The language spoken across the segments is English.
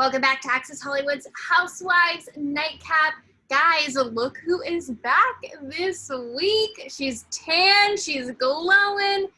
Welcome back to Access Hollywood's Housewives Nightcap. Guys, look who is back this week. She's tan, she's glowing.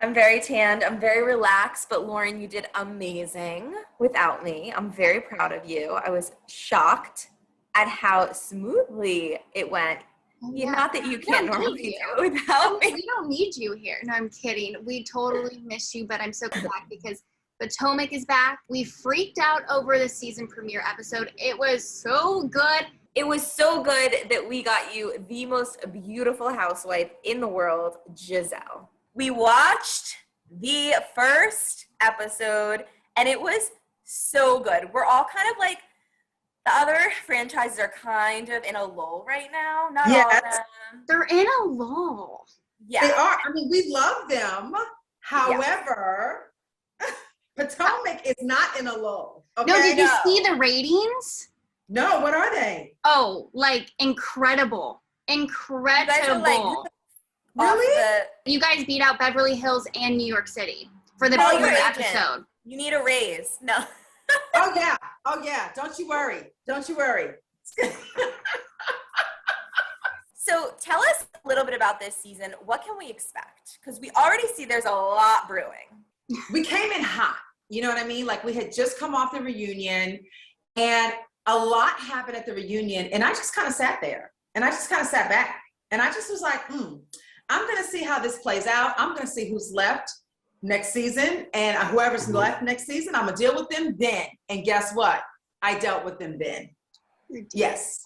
I'm very tanned, I'm very relaxed, but Lauren, you did amazing without me. I'm very proud of you. I was shocked at how smoothly it went. Yeah, not that you can't normally do it without me. We don't need you here. No, I'm kidding. We totally miss you, but I'm so glad because Potomac is back. We freaked out over the season premiere episode. It was so good. It was so good that we got you the most beautiful housewife in the world, Gizelle. We watched the first episode and it was so good. We're all kind of like, the other franchises are kind of in a lull right now. Not all of them. They're in a lull. Yeah. They are. I mean, we love them. However, Potomac is not in a lull. Okay? No, did you see the ratings? No, what are they? Oh, like incredible. Incredible. Really? You guys beat out Beverly Hills and New York City for the premiere episode. You need a raise. No. Oh yeah. Don't you worry. So tell us a little bit about this season. What can we expect? Because we already see there's a lot brewing. We came in hot. You know what I mean? Like we had just come off the reunion and a lot happened at the reunion. And I just kind of sat there and I just kind of sat back and I just was like, I'm going to see how this plays out. I'm going to see who's left next season, and whoever's left next season, I'm gonna deal with them then. And guess what? I dealt with them then. Yes.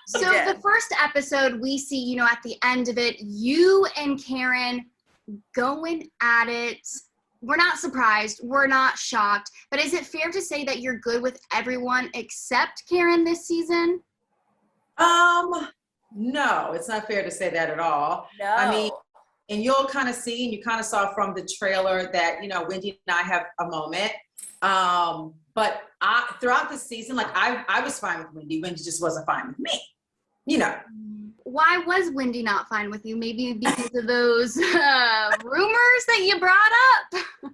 So the first episode, we see, at the end of it, you and Karen going at it. We're not surprised. We're not shocked. But is it fair to say that you're good with everyone except Karen this season? No, it's not fair to say that at all. No. I mean, and you'll kind of see, and you kind of saw from the trailer that, Wendy and I have a moment. But throughout the season, like I was fine with Wendy. Wendy just wasn't fine with me, Why was Wendy not fine with you? Maybe because of those rumors that you brought up?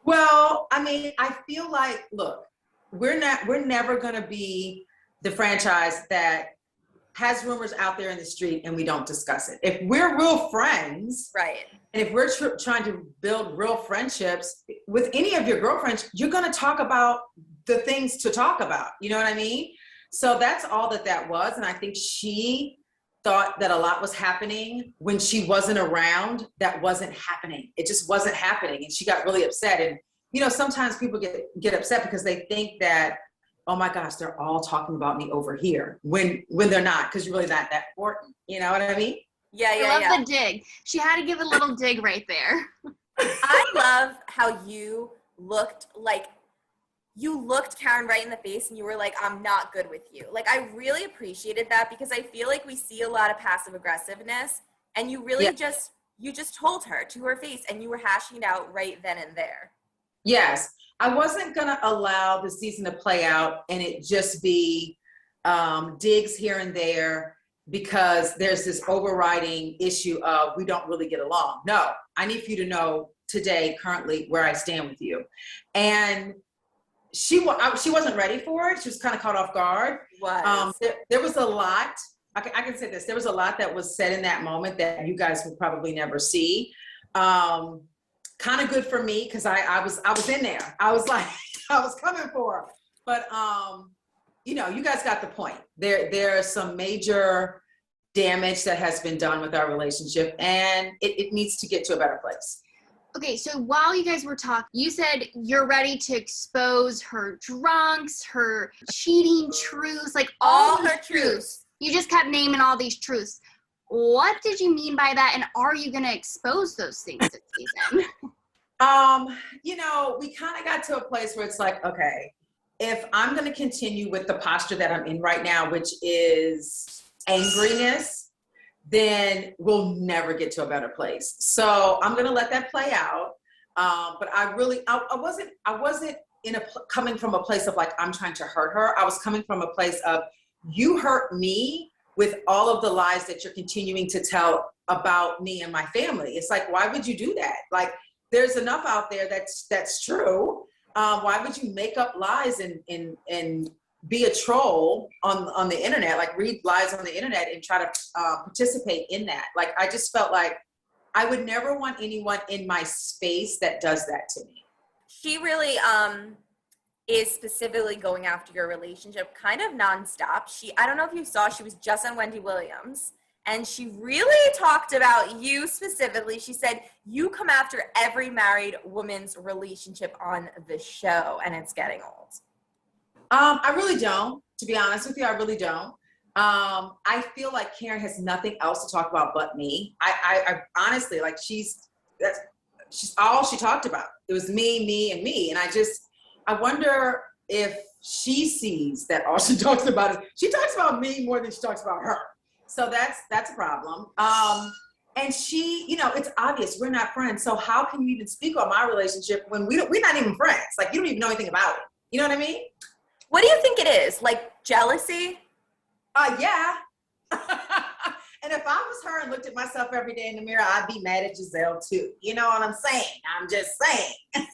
Well, I mean, I feel like, look, we're never going to be the franchise that has rumors out there in the street and we don't discuss it. If we're real friends, right, and if we're trying to build real friendships with any of your girlfriends, you're going to talk about the things to talk about. You know what I mean? So that's all that was. And I think she thought that a lot was happening when she wasn't around. That wasn't happening. It just wasn't happening. And she got really upset. And, sometimes people get upset because they think that, oh my gosh, they're all talking about me over here when they're not, because you're really not that important. You know what I mean? Yeah. I love the dig. She had to give a little dig right there. I love how you looked Karen right in the face and you were like, I'm not good with you. Like, I really appreciated that because I feel like we see a lot of passive aggressiveness and you really you just told her to her face and you were hashing it out right then and there. Yes. I wasn't going to allow the season to play out and it just be digs here and there because there's this overriding issue of we don't really get along. No, I need for you to know today, currently, where I stand with you. And she wasn't ready for it. She was kind of caught off guard. There was a lot. I can say this. There was a lot that was said in that moment that you guys would probably never see. Kind of good for me because I was in there. I was like, I was coming for her. But you guys got the point. There's some major damage that has been done with our relationship and it needs to get to a better place. Okay, so while you guys were talking, you said you're ready to expose her drunks, her cheating truths, like all her truths. You just kept naming all these truths. What did you mean by that? And are you going to expose those things this season? We kind of got to a place where it's like, okay, if I'm going to continue with the posture that I'm in right now, which is angriness, then we'll never get to a better place. So I'm going to let that play out. But I wasn't coming from a place of like, I'm trying to hurt her. I was coming from a place of you hurt me with all of the lies that you're continuing to tell about me and my family. It's like, why would you do that? Like, there's enough out there that's true. Why would you make up lies and be a troll on the internet, like read lies on the internet and try to participate in that? Like, I just felt like I would never want anyone in my space that does that to me. She really is specifically going after your relationship kind of nonstop. I don't know if you saw, she was just on Wendy Williams, and she really talked about you specifically. She said, you come after every married woman's relationship on the show, and it's getting old. I really don't, to be honest with you, I really don't. I feel like Karen has nothing else to talk about but me. I honestly, like, she's all she talked about. It was me, and me. And I wonder if she sees that all she talks about is, she talks about me more than she talks about her. So that's a problem. And she, it's obvious we're not friends. So how can you even speak on my relationship when we're not even friends? Like, you don't even know anything about it. You know what I mean? What do you think it is? Like, jealousy? Yeah. And if I was her and looked at myself every day in the mirror, I'd be mad at Gizelle too. You know what I'm saying? I'm just saying.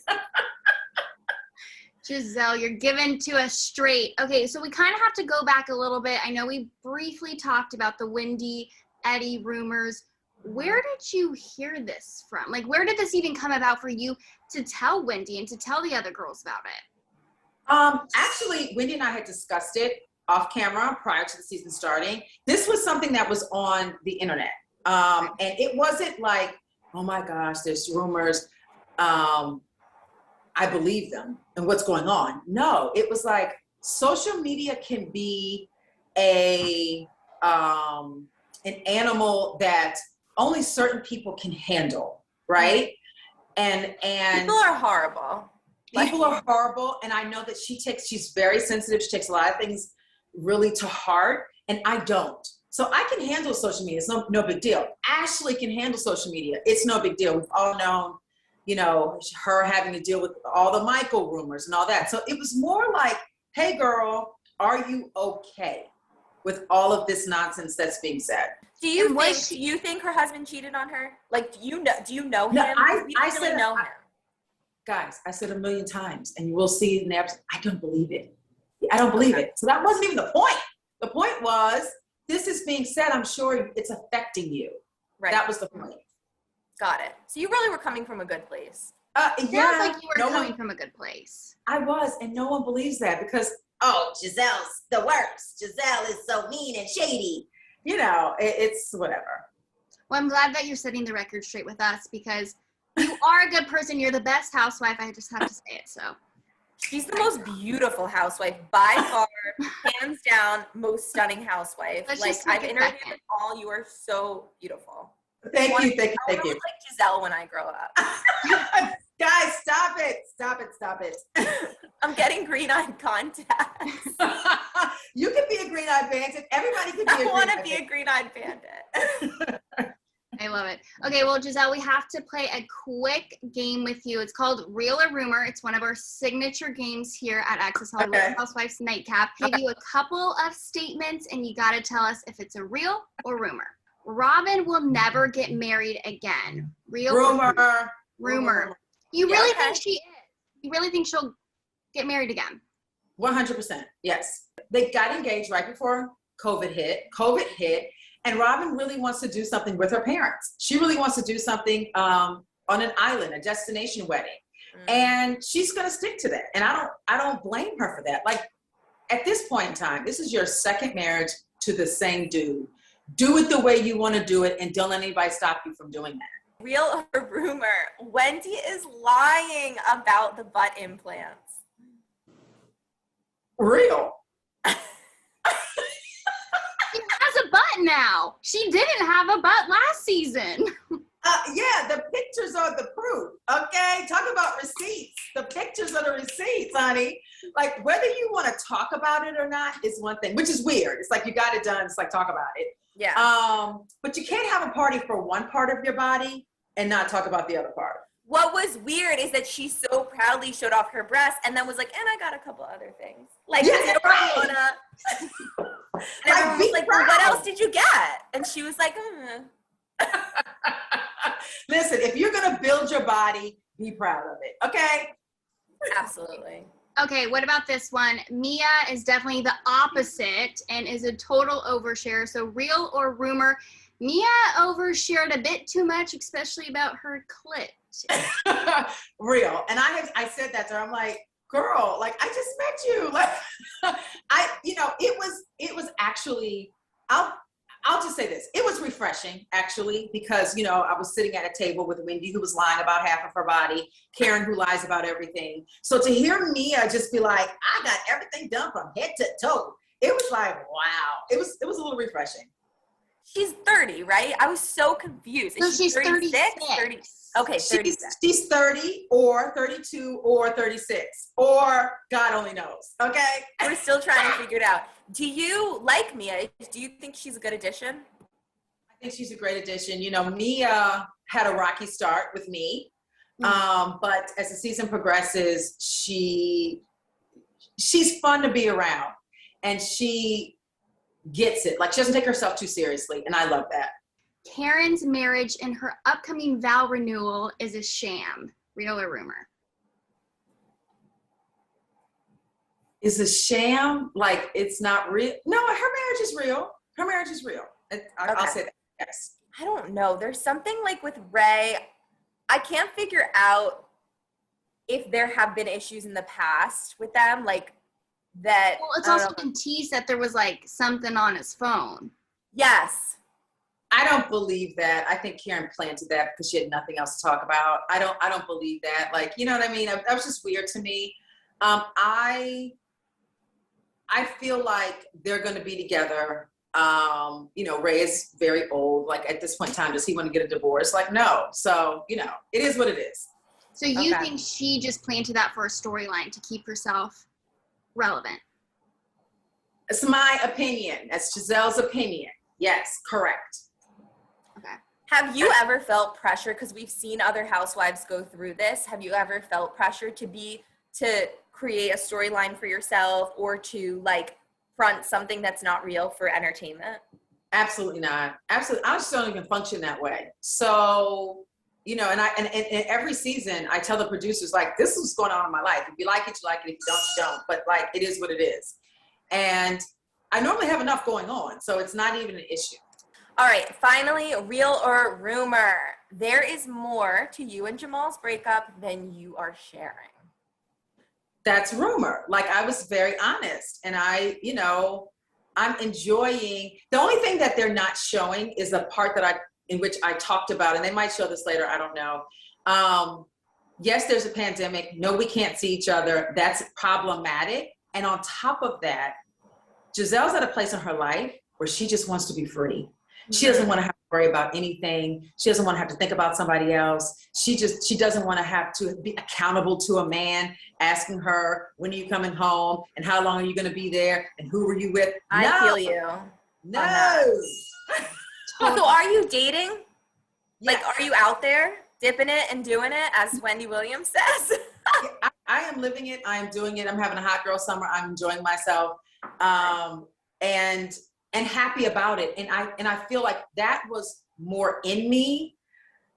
Gizelle, you're given to us straight. Okay, so we kind of have to go back a little bit. I know we briefly talked about the Wendy, Eddie rumors. Where did you hear this from? Like, where did this even come about for you to tell Wendy and to tell the other girls about it? Actually, Wendy and I had discussed it off camera prior to the season starting. This was something that was on the internet. And it wasn't like, oh my gosh, there's rumors. I believe them and what's going on. No, it was like, social media can be an animal that only certain people can handle, right? And people are horrible. People are horrible, and I know that she's very sensitive. She takes a lot of things really to heart, and I don't. So I can handle social media. It's no big deal. Ashley can handle social media. It's no big deal. We've all known, her having to deal with all the Michael rumors and all that. So it was more like, hey girl, are you okay with all of this nonsense that's being said? Do you think her husband cheated on her? Like, do you know him? No, I really know him. Guys, I said 1,000,000 times, and you will see in the episode, I don't believe it. I don't believe it. So that wasn't even the point. The point was, this is being said, I'm sure it's affecting you. Right. That was the point. Got it. So you really were coming from a good place. It sounds like you were coming from a good place. I was, and no one believes that because, Gizelle's the worst. Gizelle is so mean and shady. It's whatever. Well, I'm glad that you're setting the record straight with us because you are a good person. You're the best housewife. I just have to say it. So she's the most beautiful housewife by far, hands down, most stunning housewife. I've interviewed them all. You are so beautiful. Thank you. I want to look like Gizelle when I grow up. Guys, stop it. I'm getting green-eyed contacts. You can be a green-eyed bandit. Everybody can be a green-eyed bandit. I want to be a green-eyed bandit. I love it. Okay, well, Gizelle, we have to play a quick game with you. It's called Real or Rumor. It's one of our signature games here at Access Hollywood Housewives Nightcap. Give you a couple of statements, and you got to tell us if it's a real or rumor. Robin will never get married again. Real rumor. Rumor. You really think she is? You really think she'll get married again? 100%. Yes. They got engaged right before COVID hit. And Robin really wants to do something with her parents. She really wants to do something on an island, a destination wedding. And she's going to stick to that. And I don't blame her for that. Like, at this point in time, this is your second marriage to the same dude. Do it the way you want to do it, and don't let anybody stop you from doing that. Real or rumor, Wendy is lying about the butt implants. Real. She has a butt now. She didn't have a butt last season. Yeah, the pictures are the proof, okay? Talk about receipts. The pictures are the receipts, honey. Like, whether you want to talk about it or not is one thing, which is weird. It's like, you got it done. It's like, talk about it. Yeah. But you can't have a party for one part of your body and not talk about the other part. What was weird is that she so proudly showed off her breasts and then was like, and I got a couple other things. Like, yeah, right. And everyone was like, well, what else did you get? And she was like, Listen, if you're going to build your body, be proud of it, okay? Absolutely. Okay, what about this one? Mia is definitely the opposite and is a total overshare. So real or rumor? Mia overshared a bit too much, especially about her clit. Real. And I said that to her. I'm like, girl, like I just met you. Like it was actually, I'll just say this. It was refreshing actually, because I was sitting at a table with Wendy, who was lying about half of her body, Karen, who lies about everything. So to hear Mia just be like, I got everything done from head to toe. It was like, wow. It was a little refreshing. She's 30, right? I was so confused. So she's 36? 30. Okay, 36. She's 30 or 32 or 36 or God only knows, okay? We're still trying to figure it out. Do you like Mia? Do you think she's a good addition? I think she's a great addition. Mia had a rocky start with me, but as the season progresses, she's fun to be around, and she gets it. Like, she doesn't take herself too seriously, and I love that. Karen's marriage and her upcoming vow renewal is a sham. Real or rumor? Is a sham? Like, it's not real? No, her marriage is real. Her marriage is real. I'll say that, yes. I don't know. There's something like with Ray, I can't figure out if there have been issues in the past with them, like that. Well, it's also been teased that there was like something on his phone. Yes. I don't believe that. I think Karen planted that because she had nothing else to talk about. I don't believe that. Like, you know what I mean? That was just weird to me. I feel like they're going to be together. Ray is very old. Like, at this point in time, does he want to get a divorce? Like, no. So, it is what it is. So you think she just planted that for a storyline to keep herself relevant? It's my opinion. That's Gizelle's opinion. Yes, correct. Okay. Have you ever felt pressure? Because we've seen other housewives go through this. Have you ever felt pressure to create a storyline for yourself, or to like front something that's not real for entertainment? Absolutely not. Absolutely. I just don't even function that way. So, and every season I tell the producers, like, this is what's going on in my life. If you like it, you like it. If you don't, you don't. But like, it is what it is. And I normally have enough going on, so it's not even an issue. All right, finally, real or rumor. There is more to you and Jamal's breakup than you are sharing. That's rumor. Like, I was very honest, and I'm enjoying. The only thing that they're not showing is the part in which I talked about, and they might show this later, I don't know. Yes, there's a pandemic. No, we can't see each other. That's problematic. And on top of that, Gizelle's at a place in her life where she just wants to be free. She doesn't want to have to worry about anything. She doesn't want to have to think about somebody else. She doesn't want to have to be accountable to a man asking her, when are you coming home? And how long are you going to be there? And who were you with? I feel you. No. So are you dating? Yes. Like, are you out there dipping it and doing it, as Wendy Williams says? I am living it. I am doing it. I'm having a hot girl summer. I'm enjoying myself. And happy about it. And I feel like that was more in me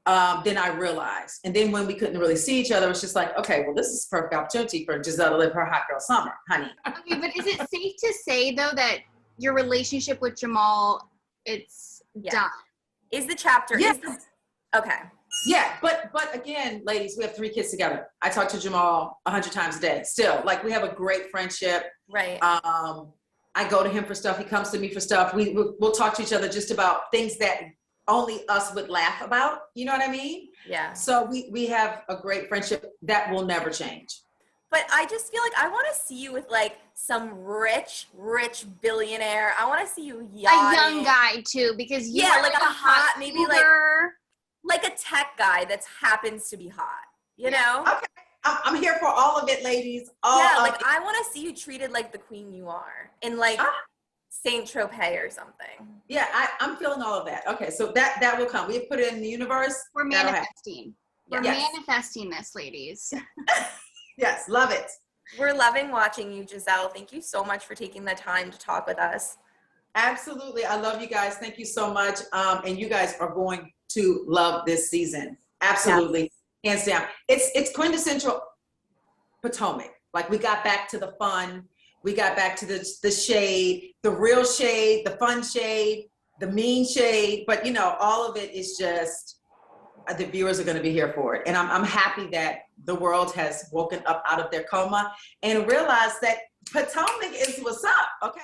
than I realized. And then when we couldn't really see each other, it was just like, okay, well, this is a perfect opportunity for Gizelle to live her hot girl summer, honey. Okay, but is it safe to say, though, that your relationship with Jamal, it's done? Is the chapter, okay. Yeah, but again, ladies, we have 3 kids together. I talk to Jamal 100 times a day still. Like, we have a great friendship. Right. I go to him for stuff. He comes to me for stuff. We'll talk to each other just about things that only us would laugh about. You know what I mean? Yeah. So we have a great friendship that will never change. But I just feel like I want to see you with like some rich billionaire. I want to see you yachting. A young guy too, because you are like a hot, maybe cougar. like a tech guy that happens to be hot. You know? Okay. I'm here for all of it, ladies. I want to see you treated like the queen you are in like Saint Tropez or something. Yeah, I'm feeling all of that. Okay, so that will come. We put it in the universe. We're manifesting. We're Yes. manifesting this, ladies. Yes, love it. We're loving watching you, Gizelle. Thank you so much for taking the time to talk with us. Absolutely. I love you guys. Thank you so much. And you guys are going to love this season. Absolutely. Yes. Hands down. It's quintessential. Potomac. Like, we got back to the fun. We got back to the shade, the real shade, the fun shade, the mean shade. But, you know, all of it is just, the viewers are going to be here for it. And I'm happy that the world has woken up out of their coma and realized that Potomac is what's up, okay?